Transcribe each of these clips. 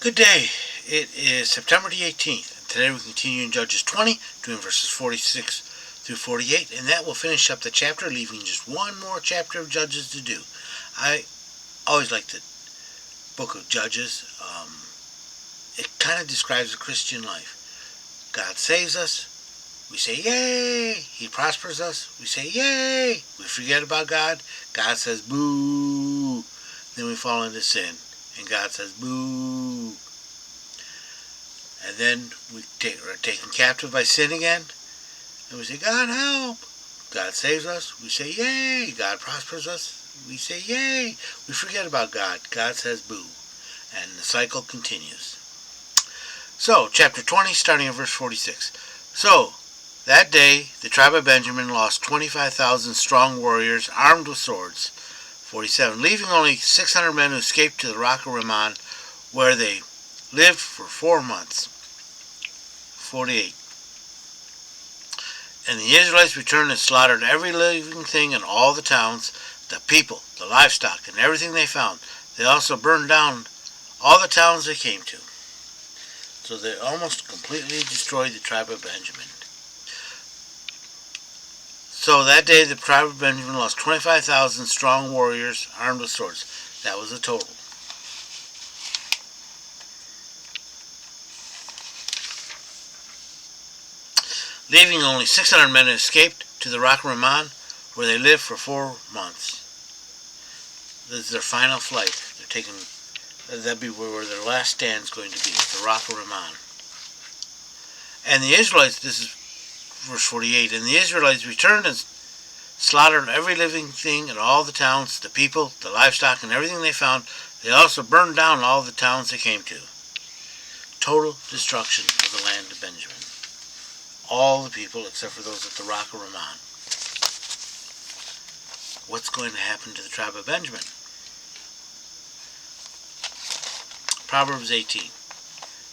Good day. It is September the 18th. Today we continue in Judges 20, doing verses 46 through 48, and that will finish up the chapter, leaving just one more chapter of Judges to do. I always like the book of Judges. It kind of describes the Christian life. God saves us. We say, yay! He prospers us. We say, yay! We forget about God. God says, boo! Then we fall into sin. And God says, boo! And then we are taken captive by sin again. And we say, God help! God saves us. We say, yay! God prospers us. We say, yay! We forget about God. God says, boo! And the cycle continues. So, chapter 20, starting at verse 46. So, that day, the tribe of Benjamin lost 25,000 strong warriors armed with swords. 47. Leaving only 600 men who escaped to the rock of Rimmon, where they lived for 4 months. 48. And the Israelites returned and slaughtered every living thing in all the towns, the people, the livestock, and everything they found. They also burned down all the towns they came to. So they almost completely destroyed the tribe of Benjamin. So that day the tribe of Benjamin lost 25,000 strong warriors armed with swords. That was the total. Leaving only 600 men who escaped to the rock of Rimmon, where they lived for 4 months. This is their final flight. They're taking. That'd be where their last stand is going to be, the rock of Rimmon. And the Israelites, this is verse 48, and the Israelites returned and slaughtered every living thing in all the towns, the people, the livestock, and everything they found. They also burned down all the towns they came to. Total destruction of the land of Benjamin. All the people except for those at the rock of Rimmon. What's going to happen to the tribe of Benjamin? Proverbs 18.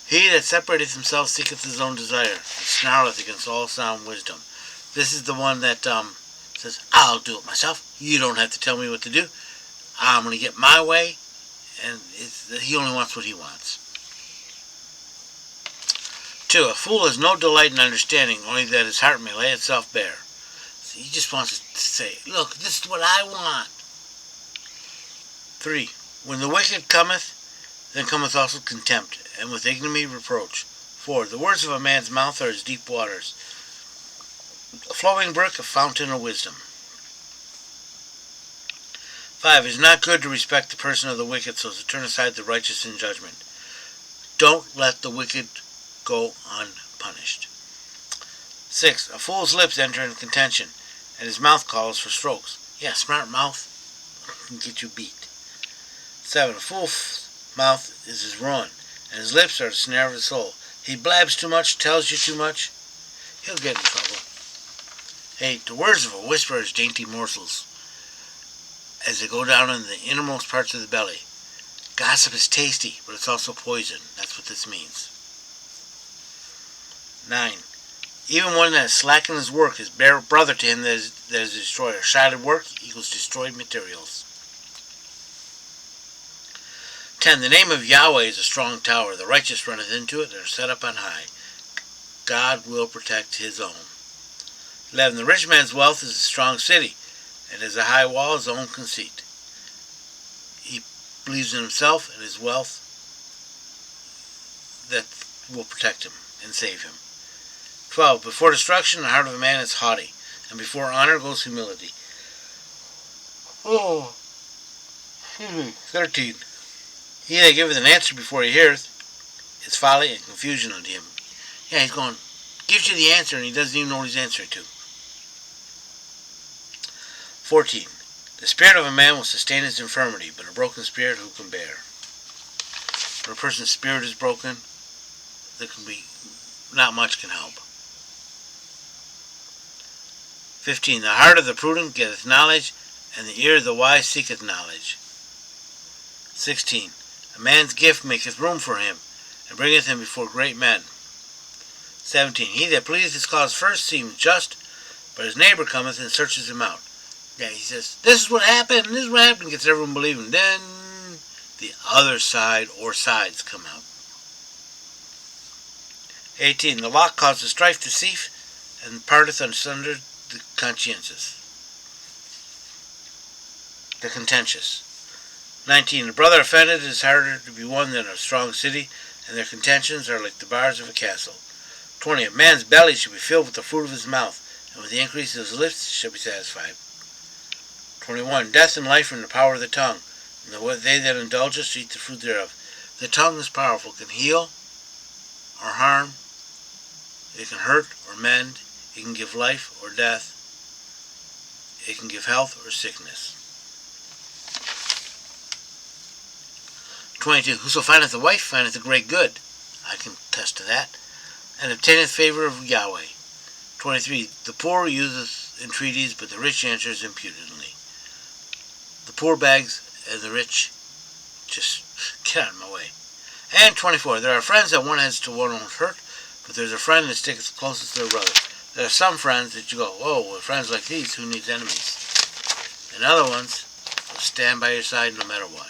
He that separateth himself seeketh his own desire, and snarleth against all sound wisdom. This is the one that says, I'll do it myself. You don't have to tell me what to do. I'm going to get my way. And he only wants what he wants. 2. A fool has no delight in understanding, only that his heart may lay itself bare. So he just wants to say, look, this is what I want. 3. When the wicked cometh, then cometh also contempt, and with ignominy reproach. 4. The words of a man's mouth are as deep waters, a flowing brook, a fountain of wisdom. 5. It is not good to respect the person of the wicked, so as to turn aside the righteous in judgment. Don't let the wicked go unpunished. 6. A fool's lips enter in contention, and his mouth calls for strokes. Yeah, smart mouth can get you beat. 7. A fool's mouth is his ruin, and his lips are the snare of his soul. He blabs too much, tells you too much, he'll get in trouble. 8. The words of a whisperer is dainty morsels, as they go down in the innermost parts of the belly. Gossip is tasty, but it's also poison. That's what this means. 9. Even one that has slackened his work is brother to him that is a destroyer. Shattered work equals destroyed materials. 10. The name of Yahweh is a strong tower. The righteous runneth into it and are set up on high. God will protect his own. 11. The rich man's wealth is a strong city, and as a high wall his own conceit. He believes in himself and his wealth that will protect him and save him. 12. Before destruction the heart of a man is haughty, and before honor goes humility. 13. He that giveth an answer before he heareth is folly and confusion unto him. Yeah, he's going, gives you the answer and he doesn't even know what he's answering to. 14. The spirit of a man will sustain his infirmity, but a broken spirit who can bear? When a person's spirit is broken, there can be, not much can help. 15. The heart of the prudent getteth knowledge, and the ear of the wise seeketh knowledge. 16. A man's gift maketh room for him, and bringeth him before great men. 17. He that pleadeth his cause first seems just, but his neighbor cometh and searches him out. Yeah, he says, this is what happened, gets everyone believing. Then the other side or sides come out. 18. The lot causes strife to cease, and parteth asunder the conscientious. The contentious. 19. A brother offended is harder to be won than a strong city, and their contentions are like the bars of a castle. 20. A man's belly shall be filled with the fruit of his mouth, and with the increase of his lips shall be satisfied. 21. Death and life are in the power of the tongue, and they that indulge us eat the fruit thereof. The tongue is powerful, it can heal or harm, it can hurt or mend, it can give life or death, it can give health or sickness. 22. Whoso findeth a wife findeth a great good, I can attest to that, and obtaineth favor of Yahweh. 23. The poor useth entreaties, but the rich answers impudently. The poor begs, and the rich just get out of my way. And 24. There are friends that one has to one won't hurt, but there's a friend that sticketh closest to a brother. There are some friends that you go, oh, with friends like these, who needs enemies? And other ones will stand by your side no matter what.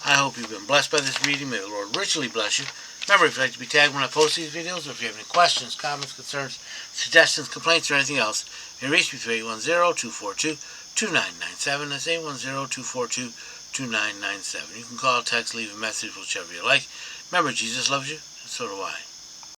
I hope you've been blessed by this reading. May the Lord richly bless you. Remember, if you'd like to be tagged when I post these videos, or if you have any questions, comments, concerns, suggestions, complaints, or anything else, you can reach me through 810-242-2997. That's 810-242-2997. You can call, text, leave a message, whichever you like. Remember, Jesus loves you, and so do I.